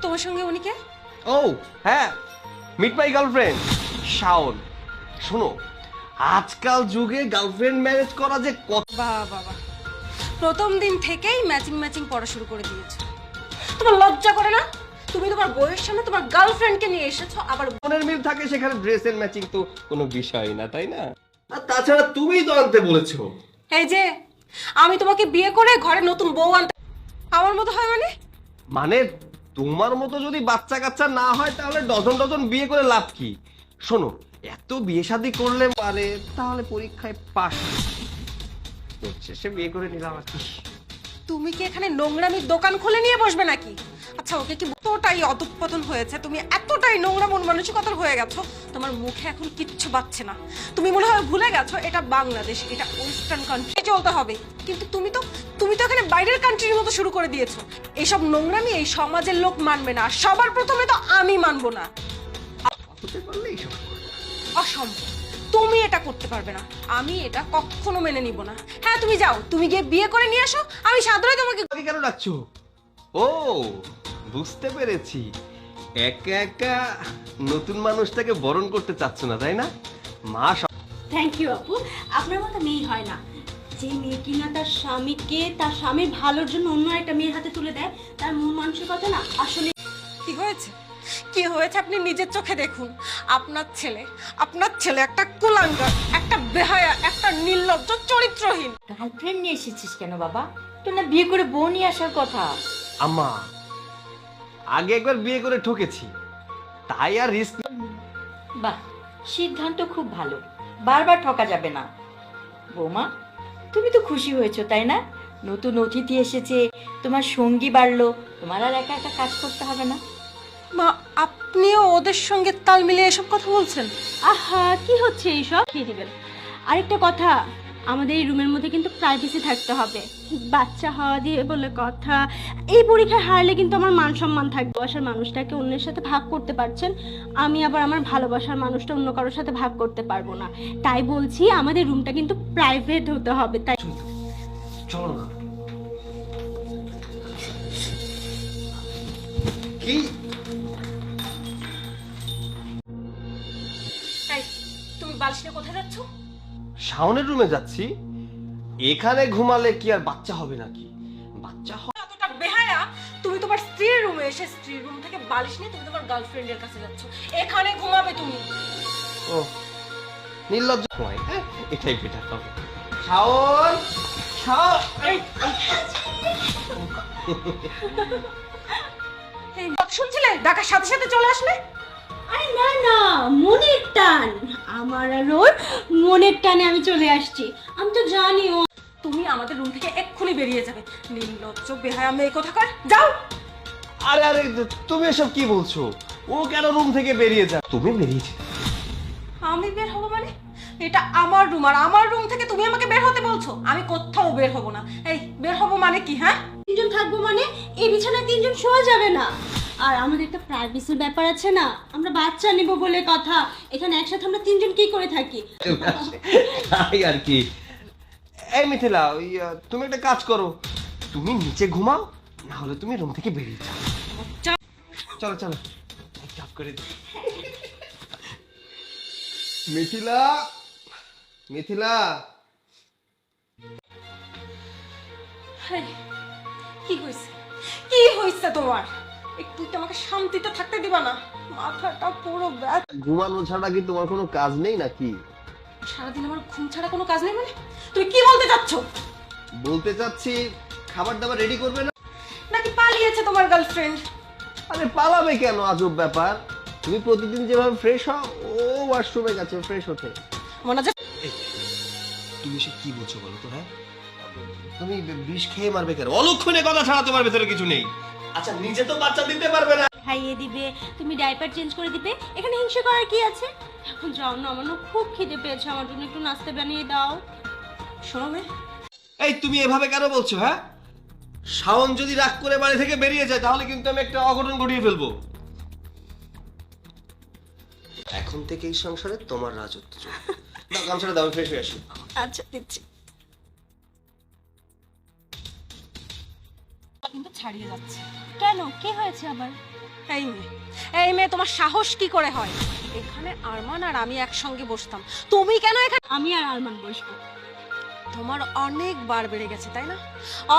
তোমার সঙ্গে উনি কে? ও হ্যাঁ, মিট মাই গার্লফ্রেন্ড শাওন। শোনো, আজকাল যুগে গার্লফ্রেন্ড ম্যারেজ করা যে কত। বাহ বাবা, প্রথম দিন থেকেই ম্যাচিং ম্যাচিং পড়া শুরু করে দিয়েছো। তোমার লজ্জা করে না? তুমি তোমার বউয়ের সামনে তোমার গার্লফ্রেন্ডকে নিয়ে এসেছো, আবার মনের মিল থাকে সেখানে ড্রেসের ম্যাচিং তো কোনো বিষয় না, তাই না? আর তাছাড়া তুমিই তো আনতে বলেছো। এই যে আমি তোমাকে বিয়ে করে ঘরে নতুন বউ আনতে আমার মতো হয় মানে? মানে তোমার মতো যদি বাচ্চা কাচ্চা না হয় তাহলে ডজন ডজন বিয়ে করে লাভ কি? শোনো, এত বিয়ে শাদী করলে পারে তাহলে পরীক্ষায় পাস শেষে বিয়ে করে নিলাম আর কি। তুমি কি এখানে নোংরামির দোকান খুলে নিয়ে বসবে নাকি? আচ্ছা, ওকে কি এতটাই অধঃপতন হয়েছে, তুমি এতটাই নোংরা মন মানসিকতার হয়ে গেছো, তোমার মুখে এখন কিচ্ছু বাজছে না। তুমি মনে হয় ভুলে গেছো এটা বাংলাদেশ, এটা ওয়েস্টার্ন কান্ট্রি, চলতে হবে। কিন্তু তুমি তো এখানে বাইরের কান্ট্রির মতো শুরু করে দিয়েছো। এইসব নোংরামি এই সমাজের লোক মানবে না, সবার প্রথমে তো আমি মানবো না। হতে পারলে এইসব করবে। অসম্ভব, তুমি এটা করতে পারবে না, আমি এটা কখনো মেনে নিব না। হ্যাঁ তুমি যাও, তুমি গিয়ে বিয়ে করে নিয়ে আসো, আমি সাদরে তোমাকে। আমাকে কেন ডাকছো? ও বুঝতে পেরেছি, একা একা নতুন মানুষটাকে বরণ করতে চাচ্ছ না, তাই না? মা থ্যাংক ইউ আপু। আপনার মতো মেয়ে হয় না, যে মেয়ে কিনা তার স্বামীকে তার স্বামীর ভালোর জন্য অন্য একটা মেয়ের হাতে তুলে দেয়, তার মন মানসিকতা না আসলে। কি হয়েছে, কি হয়েছে আপনি নিজের চোখে দেখুন। আপনার ছেলে একটা কুলাঙ্গার, একটা বেহায়া, একটা নির্লজ্জ, চরিত্রহীন। গার্লফ্রেন্ড নিয়ে এসেছিস কেন বাবা? তোর না বিয়ে করে বউ নিয়ে আসার কথা। আম্মা, আগে একবার বিয়ে করে ঠকেছি, তাই আর রিস্ক। বাহ, সিদ্ধান্ত খুব ভালো, বারবার ঠকা যাবে না। বৌমা, তুমি তো খুশি হয়েছো তাই না? নতুন অতিথি এসেছে, তোমার সঙ্গী বাড়লো, তোমার আর একা একা কাজ করতে হবে না। মা, আপনিও ওদের সঙ্গে তাল মিলিয়ে এসব কথা বলছেন? আহা, কি হচ্ছে এইসব? খেয়ে দিবেন। আরেকটা কথা, আমাদের এই রুমের মধ্যে কিন্তু প্রাইভেসি থাকতে হবে। বাচ্চা হওয়া দিয়ে বলে কথা, এই পরীক্ষায় হারলে কিন্তু আমার মান সম্মান থাকবে। ভালোবাসার মানুষটাকে অন্যের সাথে ভাগ করতে পারছেন, আমি আবার আমার ভালোবাসার মানুষটা অন্য কারোর সাথে ভাগ করতে পারবো না। তাই বলছি আমাদের রুমটা কিন্তু প্রাইভেট হতে হবে। তাই চলো না। কি এই, তুমি বালিশ নিয়ে কোথায় যাচ্ছ? শাওনের রুমে যাচ্ছি। এখানে ঘুমালে কি আর বাচ্চা হবে নাকি? বাচ্চা এতটা বেহায়া, তুমি তোমার স্ত্রীর রুমে এসে স্ত্রীর রুম থেকে বালিশ নিয়ে তুমি তোমার গার্লফ্রেন্ডের কাছে যাচ্ছ, এখানে ঘুমাবে তুমি। ও নির্লজ্জ নয়, হ্যাঁ এটাই বেটার হবে। শাওন, এই শুনছিলে, ডাকার সাথে সাথে চলে আসলে। আরে না না, মনের টান, আমার আর ওর মনের টানে আমি চলে আসছি। আমি তো জানি ও। তুমি আমাদের রুম থেকে এক্ষুনি বেরিয়ে যাবে, নির্লজ্জ বেহায়া মেয়ে কোথাকার, যাও। আরে আরে তুমি এসব কি বলছো? ও কেন রুম থেকে বেরিয়ে যায়? তুমি বেরিয়েছে। আমি বের হবো মানে? এটা আমার রুম, আর আমার রুম থেকে তুমি আমাকে বের হতে বলছো? আমি কোথাও বের হবো না। এই বের হবো মানে কি? হ্যাঁ, তিনজন থাকবো মানে এই বিছানায় তিনজন শোয়া যাবে না। আর আমাদের একটা প্রাইভেসির ব্যাপার আছে না, আমরা বাচ্চা নিব বলে কথা, এখানে একসাথে আমরা তিনজন কি করে থাকি? তাই আর কি। এই মিথিলা, তুমি একটা কাজ করো, তুমি নিচে ঘুমাও, না হলে তুমি রুম থেকে বেরিয়ে যাও। চলো চলো, চাপ করে দিই। মিথিলা, মিথিলা। হেই, কি হয়েছে, কি হয়েছে তোমার? একটু কি আমাকে শান্তিতে থাকতে দিবা না? মাথাটা পুরো ব্যথা। ঘুমানো ছাড়া কি তোমার কোনো কাজ নেই নাকি? সারাদিন আমার ঘুম ছাড়া কোনো কাজ নেই মানে? তুমি কি বলতে চাচ্ছ? বলতে চাচ্ছি খাবার দাবার রেডি করবে না? নাকি পালিয়েছে তোমার গার্লফ্রেন্ড? আরে পালাবে কেন, আজব ব্যাপার। তুমি প্রতিদিন যেভাবে ফ্রেশ হও, ও ওয়াশরুমে গেছে ফ্রেশ হতে। মনে হচ্ছে তুমি সে কি বলছো বলো তো? হ্যাঁ, তুমি বিষ খেয়ে মারবে কেন? অলক্ষণে কথা ছাড়া তোমার ভেতরে কিছু নেই। আচ্ছা, নিজে তো বাচ্চা দিতে পারবে না। খাইয়ে দিবে, তুমি ডাইপার চেঞ্জ করে দিবে, এখানে হিংসা করার কি আছে? এখন যাও না, আমার না খুব খিদে পেয়েছে, আমার জন্য একটু নাস্তা বানিয়ে দাও। শোনো মেয়ে, এই তুমি এভাবে কেন বলছো? হ্যাঁ, শাওন যদি রাগ করে বাড়ি থেকে বেরিয়ে যায় তাহলে কিন্তু আমি একটা অঘটন ঘটিয়ে ফেলবো। এখন থেকে এই সংসারে তোমার রাজত্ব চলবে। দাও গামছাটা দাও, আমি ফ্রেশ হয়ে আসি। আচ্ছা দিচ্ছি। কিন্তু ছাড়িয়ে যাচ্ছে। কেন, কি হয়েছে আবার? এই মেয়ে তোমার সাহস কি করে হয়? এখানে আরমান আর আমি একসঙ্গে বসতাম, তুমি কেন এখানে? আমি আর আরমান বসবো। তোমার অনেকবার বেড়ে গেছে তাই না?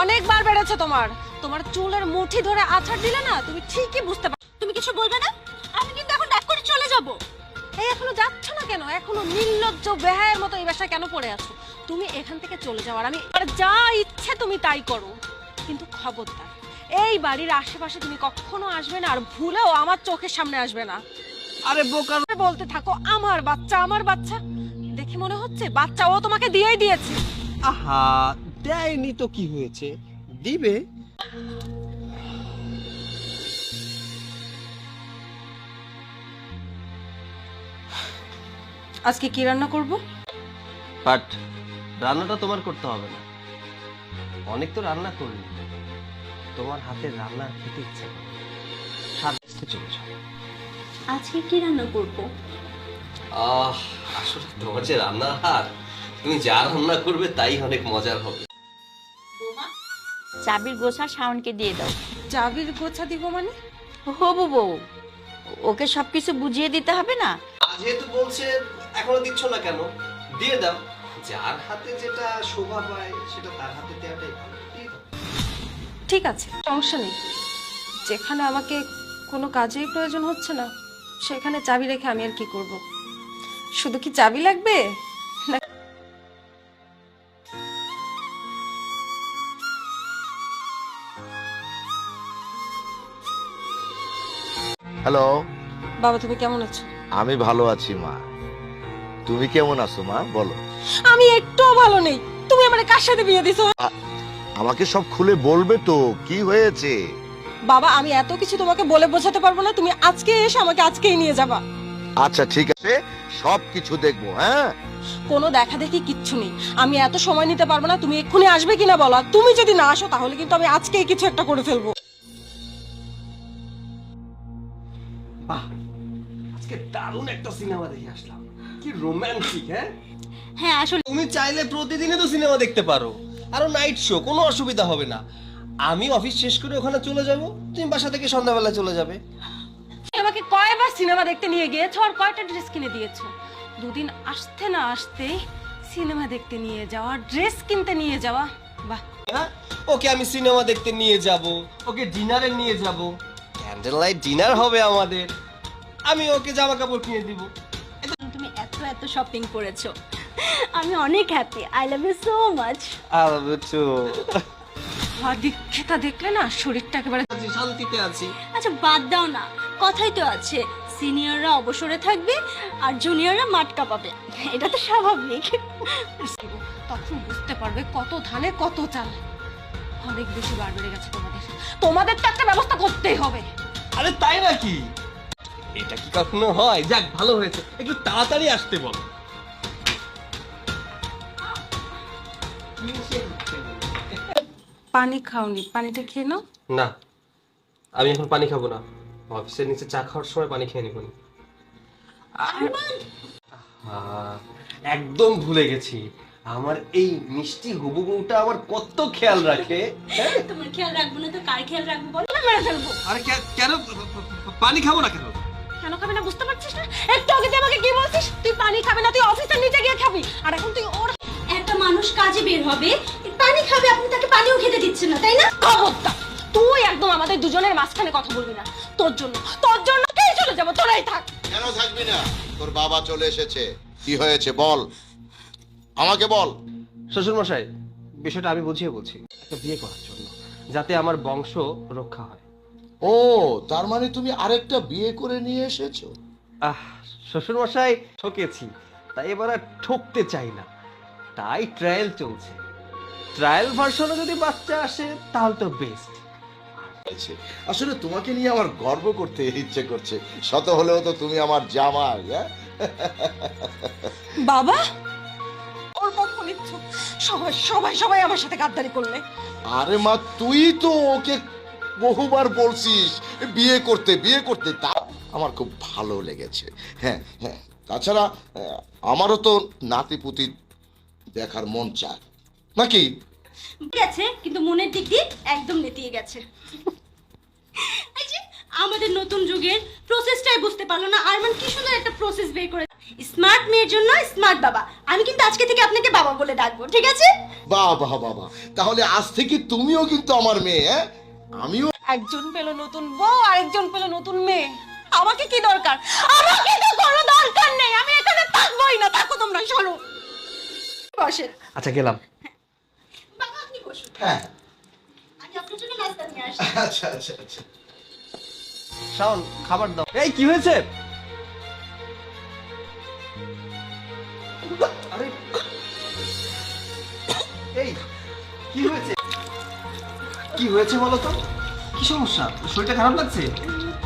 অনেকবার বেড়েছে তোমার। তোমার চুলের মুঠি ধরে আছাড় দিলে না, তুমি ঠিকই বুঝতে পারো। তুমি কিছু বলবে না? আমি কিন্তু এখন ডাক করে চলে যাব। এই এখনো যাচ্ছ না কেন? এখনো নির্লজ্জ বেহায়ের মতো এই বাসায় কেন পড়ে আছো? তুমি এখান থেকে চলে যাও, আর আমি আর যা ইচ্ছে তুমি তাই করো, কিন্তু খবরদার এই বাড়ির আশেপাশে তুমি কখনো আসবে না, আর ভুলেও আমার চোখের সামনে আসবে না। আরে বোকা, বলতে থাকো আমার বাচ্চা আমার বাচ্চা, দেখে মনে হচ্ছে বাচ্চা ও তোমাকে দিয়েই দিয়েছে। আহা, দেয়নি তো কি হয়েছে, দিবে। আজকে কি রান্না করব? বাট রান্নাটা তোমার করতে হবে না, অনেক তো রান্না করলি, তোমার হাতের রান্না খেতে ইচ্ছে করে, সাথে চলে যাও। আজকে কি রান্না করব? আসলে তোমার যে রান্নার হাত, তুমি যা রান্না করবে তাই অনেক মজার হবে। বৌমা, চাবির গোছা শাওনকে দিয়ে দাও। চাবির গোছা দিব মানে? হবু বউ, ওকে সবকিছু বুঝিয়ে দিতে হবে না? যেহেতু বলছে এখনো দিচ্ছ না কেন, দিয়ে দাও। যার হাতে যেটা শোভা পায় সেটা তার হাতে দেওয়াটাই ভালো, দিয়ে দাও। ঠিক আছে, সমস্যা নেই। যেখানে আমাকে কোনো কাজেই প্রয়োজন হচ্ছে না, সেখানে চাবি রেখে আমি আর কি করব? শুধু কি চাবি লাগবে? হ্যালো, বাবা তুমি কেমন আছো? আমি ভালো আছি মা। তুমি কেমন আছো মা, বলো। আমি একটুও ভালো নেই। তুমি আমার কার সাথে বিয়ে দিছো? আমাকে সব খুলে বলবে তো, কি হয়েছে? বাবা আমি এত কিছু তোমাকে বলে বোঝাতে পারবো না, তুমি আজকে এসে আমাকে আজকেই নিয়ে যাবা। আচ্ছা ঠিক আছে, সব কিছু দেখবো। হ্যাঁ, কোনো দেখা দেখি কিচ্ছু নেই, আমি এত সময় নিতে পারবো না। তুমি এক্ষুনি আসবে কিনা বলো, আর তুমি যদি না আসো তাহলে কিন্তু আমি আজকেই কিছু একটা করে ফেলবো। বাহ, আজকে দারুণ একটা সিনেমা দেখে আসলাম, কি রোমান্টিক। হ্যাঁ, হ্যাঁ আসলে তুমি চাইলে প্রতিদিনই তো সিনেমা দেখতে পারো, আরো নাইট শো, কোনো অসুবিধা হবে না। আমি অফিস শেষ করে ওখানে চলে যাব, তুমি বাসা থেকে সন্ধ্যাবেলা চলে যাবে। আমাকে কয়বার সিনেমা দেখতে নিয়ে গিয়েছো, আর কয়টা ড্রেস কিনে দিয়েছো? দুদিন আসতে না আসতে সিনেমা দেখতে নিয়ে যাওয়া, ড্রেস কিনতে নিয়ে যাওয়া, বাহ। হ্যাঁ, ওকে আমি সিনেমা দেখতে নিয়ে যাব, ওকে ডিনারে নিয়ে যাব, ক্যান্ডেল লাইট ডিনার হবে আমাদের, আমি ওকে জামা কাপড় কিনে দিব। তুমি এত এত শপিং করেছো, আমি অনেক happy. I love you so much. Dikshita দেখলে না শরীরটা একেবারে শান্তিতে আছি। আচ্ছা বাদ দাও না, কথাই তো আছে, সিনিয়ররা অবসরে থাকবে আর জুনিয়ররা মাটকা পাবে, এটা তো স্বাভাবিক। তখন বুঝতে পারবে কত ধানে কত চাল। অনেক বেশি বার বেড়ে গেছে তোমাদের, তোমাদের তো একটা ব্যবস্থা করতেই হবে। আরে তাই নাকি? এটা কি কখনো হয়? যাক ভালো হয়েছে, একটু তাড়াতাড়ি আসতে বলো। পানি খাওনি, পানিটা খেয়ে নাও। না, আমি এখন পানি খাবো না, অফিসের নিচে চা খাওয়ার সময় পানি খেয়ে নিব। একদম ভুলে গেছি, আমার এই মিষ্টি হবু বউটা আমার কত খেয়াল রাখে। তোমার খেয়াল রাখবো না তো কার খেয়াল রাখবো বলো, না মেরে ফেলবো। আরে কেন পানি খাবো না কেন? কেন খাবি না বুঝতে পারছিস না? একটু আগে তুই আমাকে কি বলছিস, তুই পানি খাবি না, তুই অফিসের নিচে গিয়ে খাবি, আর এখন তুই ওর। একটা মানুষ কাজে বের হবে, পানি খাবে, আপনি তাকে পানিও খেতে দিচ্ছেন না, তাই না? খবরদার, তুই একদম আমাদের দুজনের মাঝখানে কথা বলবি না। তোর জন্য কে চলে যাবো, তোরাই থাক। কেন থাকবি না? তোর বাবা চলে এসেছে, কি হয়েছে বল, আমাকে বল। শ্বশুর মশাই, বিষয়টা আমি বুঝিয়ে বলছি, একটা বিয়ে করার জন্য, যাতে আমার বংশ রক্ষা হয়। ও, তার মানে তুমি আরেকটা বিয়ে করে নিয়ে এসেছো? শ্বশুর মশাই, ঠকেছি, তাই এবার আর ঠকতে চাই না, তাই ট্রায়াল চলছে। ট্রায়াল ভার্সনে যদি বাচ্চা আসে তাহলে তো বেস্ট। আসলে তোমাকে নিয়ে আমার গর্ব করতে ইচ্ছে করছে, শত হলেও তো তুমি আমার জামাই। হ্যাঁ, বাবা ওর পক্ষ নিচ্ছ, সবাই সবাই সবাই আমার সাথে গাদ্দারি করলে। আরে মা, তুই তো ওকে বহুবার বলছিস বিয়ে করতে, তা আমার খুব ভালো লেগেছে। হ্যাঁ হ্যাঁ, তাছাড়া আমারও তো নাতিপুতি দেখার মন চায় নাকি? গেছে কিন্তু মনের দিক দিয়ে একদম নেতিয়ে গেছে। এই যে আমাদের নতুন যুগের প্রসেসটাই বুঝতে পারলো না। আরমান কি সুন্দর একটা প্রসেস বের করে, স্মার্ট মেয়ের জন্য স্মার্ট বাবা। আমি কিন্তু আজকে থেকে আপনাকে বাবা বলে ডাকবো, ঠিক আছে? বাহ বাহ বাবা, তাহলে আজ থেকে তুমিও কিন্তু আমার মেয়ে, হ্যাঁ? আমিও একজন পেল নতুন বউ, আরেকজন পেল নতুন মেয়ে। আমাকে কি দরকার? আমাকে তো কোনো দরকার নেই, আমি এখানে থাকবোই না। থাকো তোমরা, সরো। বসেন। আচ্ছা গেলাম। বাবা আপনি বসুন, হ্যাঁ। আমি আপনার জন্য নাস্তা নিয়ে আসি। আচ্ছা আচ্ছা আচ্ছা। শাওন খাবার দাও। এই কি হয়েছে? আরে এই কি হয়েছে? কি হয়েছে বলো তো? কি সমস্যা? শরীরটা খারাপ লাগছে?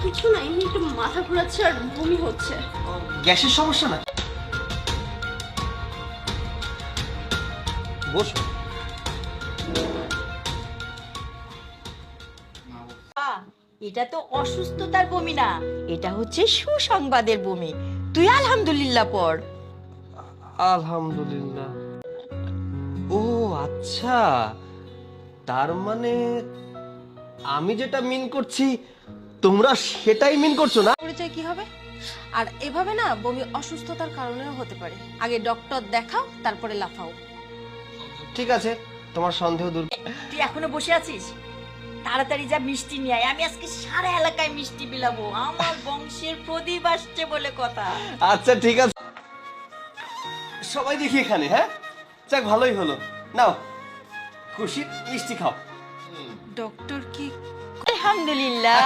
কিছু না, এমনি একটু মাথা ঘোরাচ্ছে আর বমি হচ্ছে। গ্যাসের সমস্যা না? বসো। এটা তো অসুস্থতার বমি না, এটা হচ্ছে সুসংবাদের বমি। তুই আলহামদুলিল্লাহ পড়। আলহামদুলিল্লাহ। ও আচ্ছা, তার মানে আমি যেটা মিন করছি তোমরা সেটাই মিন করছো না? পরিচয় কি হবে? আর এভাবে না বমি অসুস্থতার কারণেও হতে পারে। আগে ডক্টর দেখাও, তারপরে লাফাও। ঠিক আছে, তোমার সন্দেহ দূর। তুই এখনো বসে আছিস? তাড়াতাড়ি যা মিষ্টি নিয়ে আয়, আমি আজকে সারা এলাকায় মিষ্টি বিলাবো। আমার বংশের প্রদীপ আসছে বলে কথা। আচ্ছা ঠিক আছে, সবাই দেখি এখানে। হ্যাঁ যাক, ভালোই হলো। নাও খুশি মিষ্টি খাও। ডক্টর কি? আলহামদুলিল্লাহ।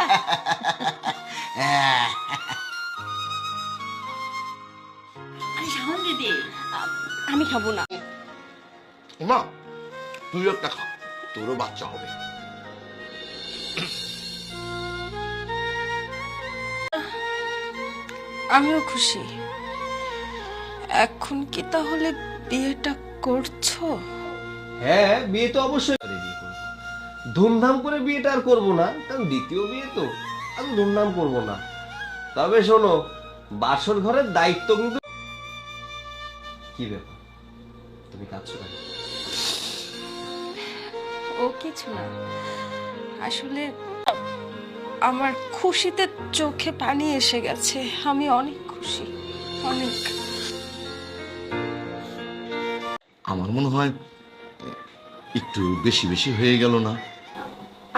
আরে শাওন দিদি, আমি খাবো না। মা তুই একটা খা, তোরও বাচ্চা হবে। আমিও খুশি। এখন কি তাহলে বিয়েটা করছো? হ্যাঁ বিয়ে তো অবশ্যই বিয়ে করবো। ধুমধাম করে বিয়েটা আর করবো না, কারণ দ্বিতীয় বিয়ে তো আমি ধুমধাম করবো না। তবে শোনো, বাসর ঘরের দায়িত্ব কিন্তু। কি ব্যাপার, তুমি কাঁদছো কেন? ও কিছু না, আসলে আমার খুশিতে চোখে পানি এসে গেছে। আমি অনেক খুশি, অনেক। আমার মনে হয় একটু বেশি বেশি হয়ে গেল না?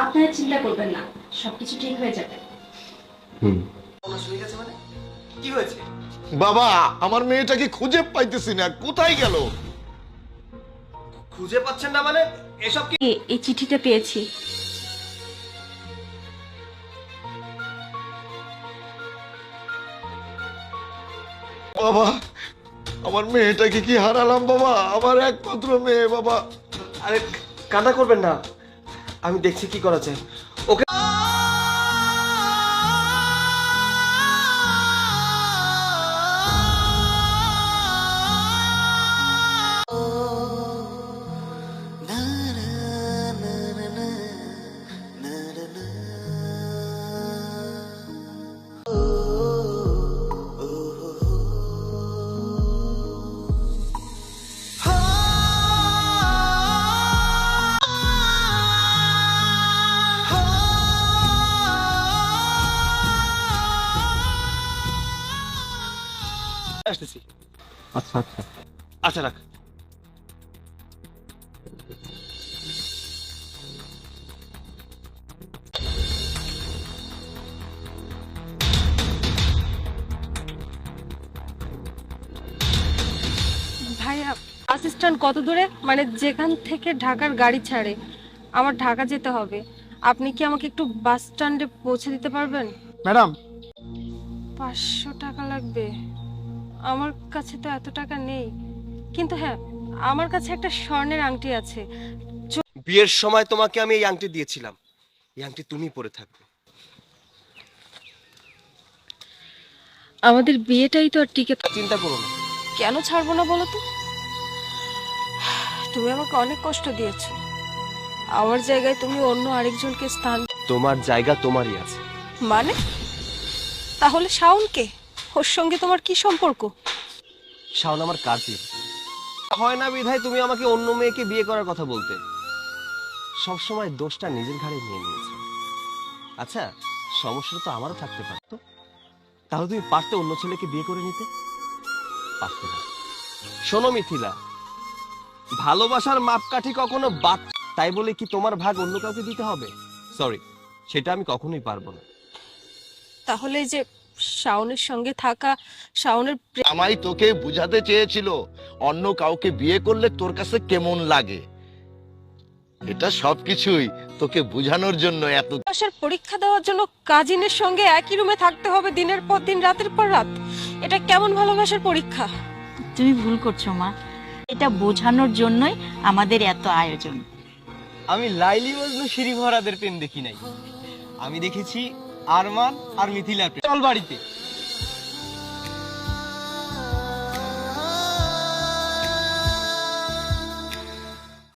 আপনারা চিন্তা করবেন না, সবকিছু ঠিক হয়ে যাবে। মানে কি হয়েছে? বাবা, আমার মেয়েটাকে খুঁজে পাইতেছি না, কোথায় গেল? খুঁজে পাচ্ছেন না মানে? এসব কি? এই চিঠিটা পেয়েছি। বাবা, আমার মেয়েটাকে কি হারালাম বাবা, আমার একমাত্র মেয়ে বাবা। আরে কান্না করবেন না, আমি দেখছি কি করা যায়। ওকে আসতেছি। আচ্ছা আচ্ছা আচ্ছা, রাখ। ভাইয়া, অ্যাসিস্ট্যান্ট কত দূরে? মানে যেখান থেকে ঢাকার গাড়ি ছাড়ে, আমার ঢাকা যেতে হবে। আপনি কি আমাকে একটু বাস স্ট্যান্ডে পৌঁছে দিতে পারবেন? ম্যাডাম 500 টাকা লাগবে। আমার কাছে তো এত টাকা নেই, কিন্তু হ্যাঁ আমার কাছে একটা স্বর্ণের আংটি আছে। বিয়ের সময় তোমাকে আমি এই আংটি দিয়েছিলাম, এই আংটি তুমি পরে থাকবে। আমাদের বিয়েটাই তো আর টিকে। চিন্তা করো না। কেন ছাড়বো না বলো তো? তুমি আমাকে অনেক কষ্ট দিয়েছো, আমার জায়গায় তুমি অন্য আরেকজনকে স্থান। তোমার জায়গা তোমারই আছে। মানে তাহলে শাওনকে, ওর সঙ্গে তোমার কি সম্পর্ক? শাওন আমার কাজিন হয় না, বিধায় তুমি আমাকে অন্য মেয়েকে বিয়ে করার কথা বলতে। সবসময় দোষটা নিজের ঘাড়ে নিয়ে নিয়েছে। আচ্ছা সমস্যাটা তো আমারও থাকতে পারতো। তাহলে তুমি পারতে অন্য ছেলেকে বিয়ে করে নিতে, পারতে না। শোনো মিথিলা, ভালোবাসার মাপকাঠি কখনো তাই বলে কি তোমার ভাগ অন্য কাউকে দিতে হবে? সরি, সেটা আমি কখনোই পারবো না। তাহলে এই যে শাওনের সঙ্গে থাকা, শাওনের আমাই তোকে বুঝাতে চেয়েছিল অন্য কাউকে বিয়ে করলে তোর কাছে কেমন লাগে। এটা সবকিছুই তোকে বোঝানোর জন্য এত ভালোবাসার পরীক্ষা দেওয়ার জন্য কাজিনের সঙ্গে একই রুমে থাকতে হবে দিনের পর দিন, রাতের পর রাত, এটা কেমন ভালোবাসার পরীক্ষা? তুমি ভুল করছো মা, এটা বোঝানোর জন্যই আমাদের এত আয়োজন। আমি লাইলি মজনু শিরি ভরাদের প্রেম দেখি নাই, আমি দেখেছি আরমান আর মিথিলার প্রেম। চল বাড়িতে।